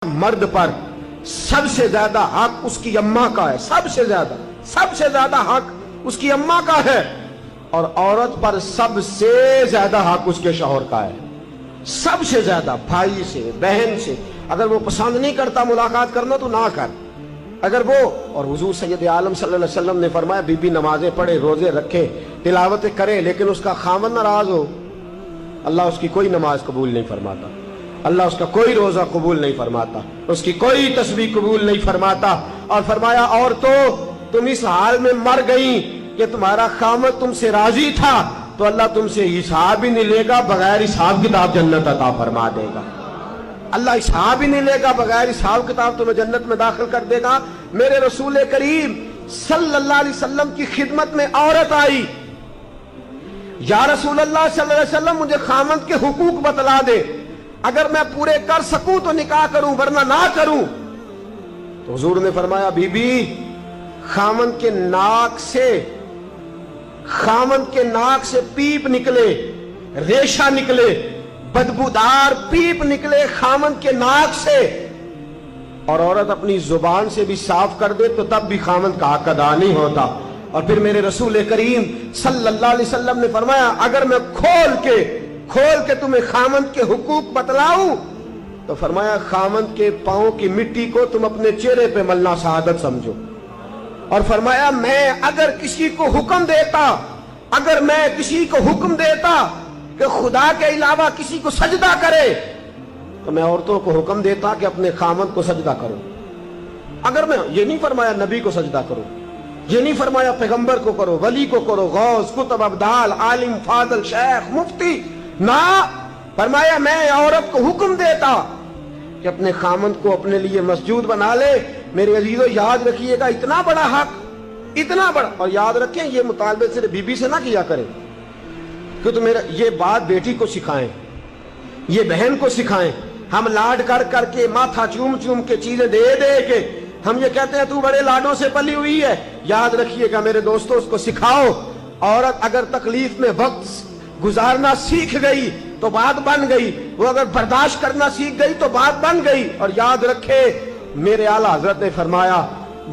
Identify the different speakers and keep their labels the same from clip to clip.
Speaker 1: مرد پر سب سے زیادہ حق اس کی اماں کا ہے، سب سے زیادہ حق اس کی اماں کا ہے، اور عورت پر سب سے زیادہ حق اس کے شوہر کا ہے، سب سے زیادہ، بھائی سے، بہن سے۔ اگر وہ پسند نہیں کرتا ملاقات کرنا تو نہ کر، اگر وہ، اور حضور سید عالم صلی اللہ علیہ وسلم نے فرمایا بی بی نمازیں پڑھے، روزے رکھے، تلاوتیں کرے، لیکن اس کا خاوند ناراض ہو، اللہ اس کی کوئی نماز قبول نہیں فرماتا، اللہ اس کا کوئی روزہ قبول نہیں فرماتا، اس کی کوئی تسبیح قبول نہیں فرماتا۔ اور فرمایا عورتوں تم اس حال میں مر گئیں کہ تمہارا خاوند تم سے راضی تھا تو اللہ تم سے حساب ہی نہیں لے گا، بغیر حساب کتاب جنت عطا فرما دے گا، اللہ حساب ہی نہیں لے گا، بغیر حساب کتاب تمہیں جنت میں داخل کر دے گا۔ میرے رسول کریم صلی اللہ علیہ وسلم کی خدمت میں عورت آئی، یا رسول اللہ صلی اللہ علیہ وسلم مجھے خاوند کے حقوق بتلا دے، اگر میں پورے کر سکوں تو نکاح کروں ورنہ نہ کروں۔ تو حضور نے فرمایا بی بی خاوند کے ناک سے پیپ نکلے، ریشہ نکلے، بدبودار پیپ نکلے خاوند کے ناک سے، اور عورت اپنی زبان سے بھی صاف کر دے تو تب بھی خاوند کا حق ادا نہیں ہوتا۔ اور پھر میرے رسول کریم صلی اللہ علیہ وسلم نے فرمایا اگر میں کھول کے تمہیں خاوند کے حقوق بتلاؤں تو فرمایا خاوند کے پاؤں کی مٹی کو تم اپنے چہرے پہ ملنا شہادت سمجھو، اور فرمایا میں اگر کسی کو حکم دیتا کہ خدا کے علاوہ کسی کو سجدہ کرے تو میں عورتوں کو حکم دیتا کہ اپنے خاوند کو سجدہ کرو، اگر میں یہ نہیں فرمایا نبی کو سجدہ کرو، یہ نہیں فرمایا پیغمبر کو کرو، ولی کو کرو، غوث، کتب، ابدال، عالم، فاضل، شیخ، مفتی، نہ، فرمایا میں عورت کو حکم دیتا کہ اپنے خاوند کو اپنے لیے مسجود بنا لے۔ میرے عزیزو یاد رکھیے گا اتنا بڑا حق، اتنا بڑا، اور یاد رکھیں یہ مطالبے صرف بی بی سے نہ کیا کریں، کہ تو میرا یہ بات بیٹی کو سکھائیں، یہ بہن کو سکھائیں۔ ہم لاڈ کر کے ماتھا چوم کے چیزیں دے کے ہم یہ کہتے ہیں تو بڑے لاڈوں سے پلی ہوئی ہے۔ یاد رکھیے گا میرے دوستو اس کو سکھاؤ، عورت اگر تکلیف میں وقت گزارنا سیکھ گئی تو بات بن گئی، وہ اگر برداشت کرنا سیکھ گئی تو بات بن گئی۔ اور یاد رکھے میرے اعلیٰ حضرت نے فرمایا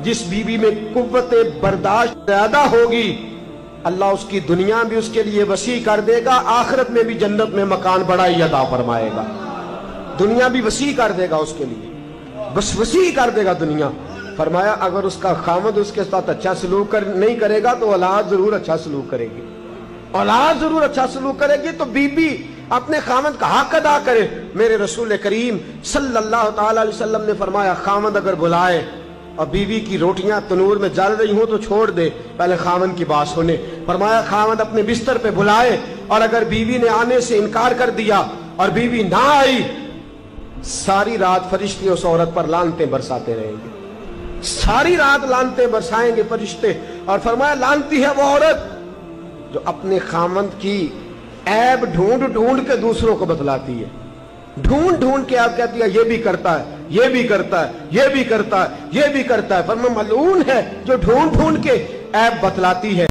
Speaker 1: جس بیوی میں قوت برداشت زیادہ ہوگی اللہ اس کی دنیا بھی اس کے لیے وسیع کر دے گا، آخرت میں بھی جنت میں مکان بڑا ہی عطا فرمائے گا، دنیا بھی وسیع کر دے گا اس کے لیے، بس وسیع کر دے گا دنیا۔ فرمایا اگر اس کا خاوند اس کے ساتھ اچھا سلوک نہیں کرے گا تو اولاد ضرور اچھا سلوک کرے گی، اولاد ضرور اچھا سلوک کرے گی۔ تو بی بی اپنے خاوند کا حق ادا کرے۔ میرے رسول کریم صلی اللہ تعالی علیہ وسلم نے فرمایا خاوند اگر بلائے اور بیوی کی روٹیاں تنور میں جل رہی ہوں تو چھوڑ دے، پہلے خاوند کی بات سنے۔ فرمایا خاوند اپنے بستر پہ بلائے اور اگر بیوی نے آنے سے انکار کر دیا اور بیوی نہ آئی، ساری رات فرشتے اس عورت پر لعنتیں برساتے رہیں گے، ساری رات لعنتیں برسائیں گے فرشتے۔ اور فرمایا لعنتی ہے وہ عورت جو اپنے خاوند کی عیب ڈھونڈ کے دوسروں کو بتلاتی ہے، ڈھونڈ کے آپ کہتی ہے یہ بھی کرتا ہے، یہ بھی کرتا ہے، یہ بھی کرتا ہے، یہ بھی کرتا ہے۔ فرمایا ملعون ہے جو ڈھونڈ کے عیب بتلاتی ہے۔